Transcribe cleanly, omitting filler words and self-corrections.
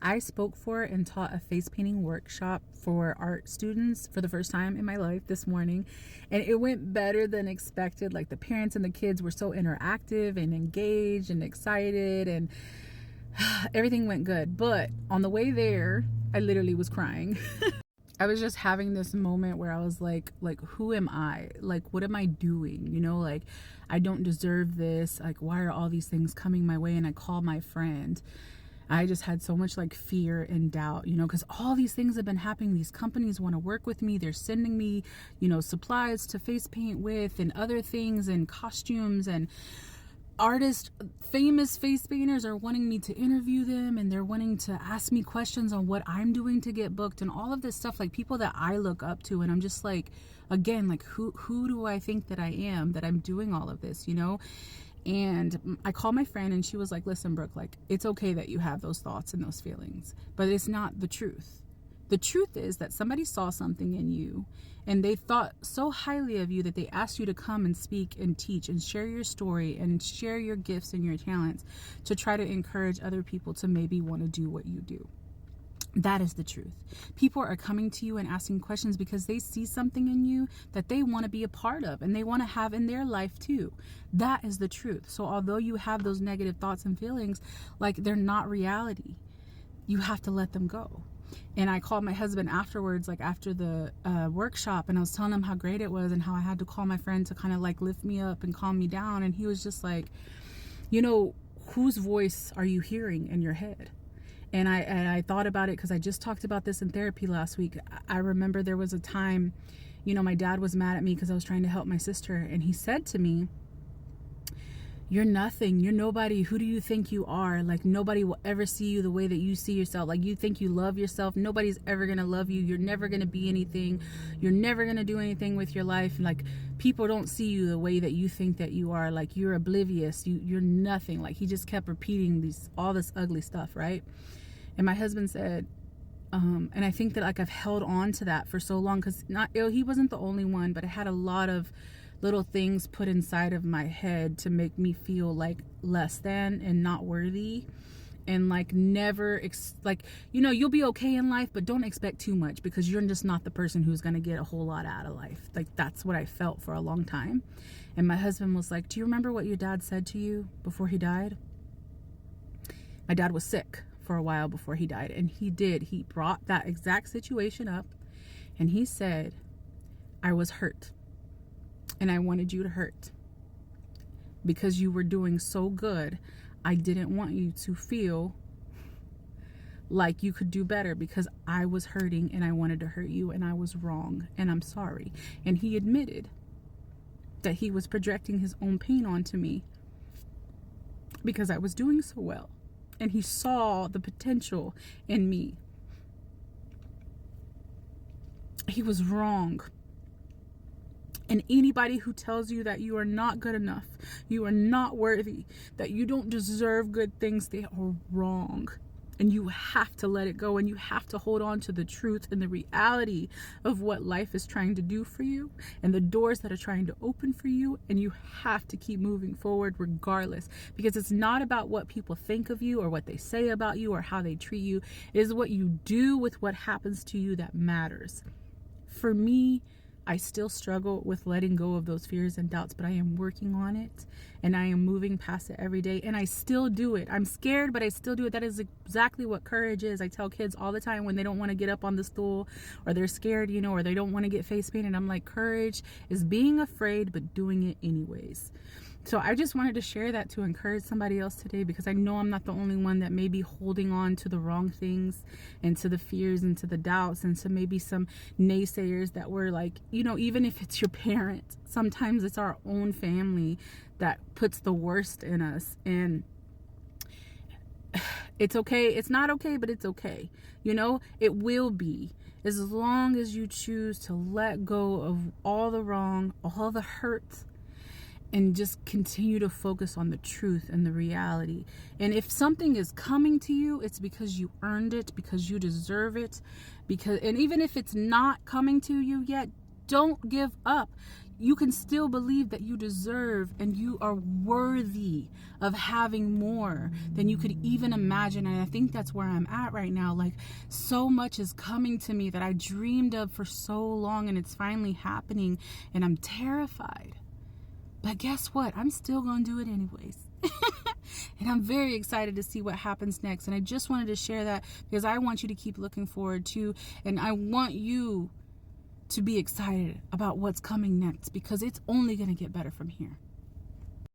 I spoke for and taught a face painting workshop for art students for the first time in my life this morning, and it went better than expected. Like, the parents and the kids were so interactive and engaged and excited, and everything went good. But on the way there, I literally was crying. I was just having this moment where I was like, who am I? Like, what am I doing? You know, like, I don't deserve this. Like, why are all these things coming my way? And I called my friend. I just had so much like fear and doubt, you know, because all these things have been happening. These companies want to work with me. They're sending me, you know, supplies to face paint with and other things and costumes, and artists, famous face painters are wanting me to interview them, and they're wanting to ask me questions on what I'm doing to get booked and all of this stuff, like people that I look up to. And I'm just like, again, like, who do I think that I am, that I'm doing all of this, you know? And I called my friend, and she was like, listen, Brooke, like, it's okay that you have those thoughts and those feelings, but it's not the truth. The truth is that somebody saw something in you, and they thought so highly of you that they asked you to come and speak and teach and share your story and share your gifts and your talents to try to encourage other people to maybe want to do what you do. That is the truth. People are coming to you and asking questions because they see something in you that they want to be a part of and they want to have in their life too. That is the truth. So although you have those negative thoughts and feelings, like, they're not reality, you have to let them go. And I called my husband afterwards, like after the workshop, and I was telling him how great it was and how I had to call my friend to kind of like lift me up and calm me down. And he was just like, you know, whose voice are you hearing in your head? And I thought about it because I just talked about this in therapy last week. I remember there was a time, you know, my dad was mad at me because I was trying to help my sister. And he said to me, you're nothing. You're nobody. Who do you think you are? Like, nobody will ever see you the way that you see yourself. Like, you think you love yourself. Nobody's ever going to love you. You're never going to be anything. You're never going to do anything with your life. Like, people don't see you the way that you think that you are. Like, you're oblivious. You're nothing. Like, he just kept repeating all this ugly stuff, right? And my husband said, and I think that like I've held on to that for so long, because he wasn't the only one, but I had a lot of little things put inside of my head to make me feel like less than and not worthy, and like never like, you know, you'll be okay in life, but don't expect too much, because you're just not the person who's going to get a whole lot out of life. Like, that's what I felt for a long time. And my husband was like, do you remember what your dad said to you before he died? My dad was sick for a while before he died, and he brought that exact situation up, and he said, I was hurt, and I wanted you to hurt because you were doing so good. I didn't want you to feel like you could do better, because I was hurting and I wanted to hurt you, and I was wrong, and I'm sorry. And he admitted that he was projecting his own pain onto me because I was doing so well. And he saw the potential in me. He was wrong. And anybody who tells you that you are not good enough, you are not worthy, that you don't deserve good things, they are wrong. And you have to let it go, and you have to hold on to the truth and the reality of what life is trying to do for you and the doors that are trying to open for you. And you have to keep moving forward regardless, because it's not about what people think of you or what they say about you or how they treat you. It is what you do with what happens to you that matters. For me, I still struggle with letting go of those fears and doubts, but I am working on it, and I am moving past it every day, and I still do it. I'm scared, but I still do it. That is exactly what courage is. I tell kids all the time when they don't want to get up on the stool, or they're scared, you know, or they don't want to get face painted. I'm like, courage is being afraid, but doing it anyways. So I just wanted to share that to encourage somebody else today, because I know I'm not the only one that may be holding on to the wrong things and to the fears and to the doubts and to maybe some naysayers that were like, you know, even if it's your parents, sometimes it's our own family that puts the worst in us. And it's okay. It's not okay, but it's okay. You know, it will be, as long as you choose to let go of all the wrong, all the hurt, and just continue to focus on the truth and the reality. And if something is coming to you, it's because you earned it, because you deserve it. And even if it's not coming to you yet, don't give up. you can still believe that you deserve and you are worthy of having more than you could even imagine. And I think that's where I'm at right now. Like, so much is coming to me that I dreamed of for so long, and it's finally happening, and I'm terrified. But guess what? I'm still going to do it anyways. And I'm very excited to see what happens next. And I just wanted to share that because I want you to keep looking forward to, and I want you to be excited about what's coming next, because it's only going to get better from here.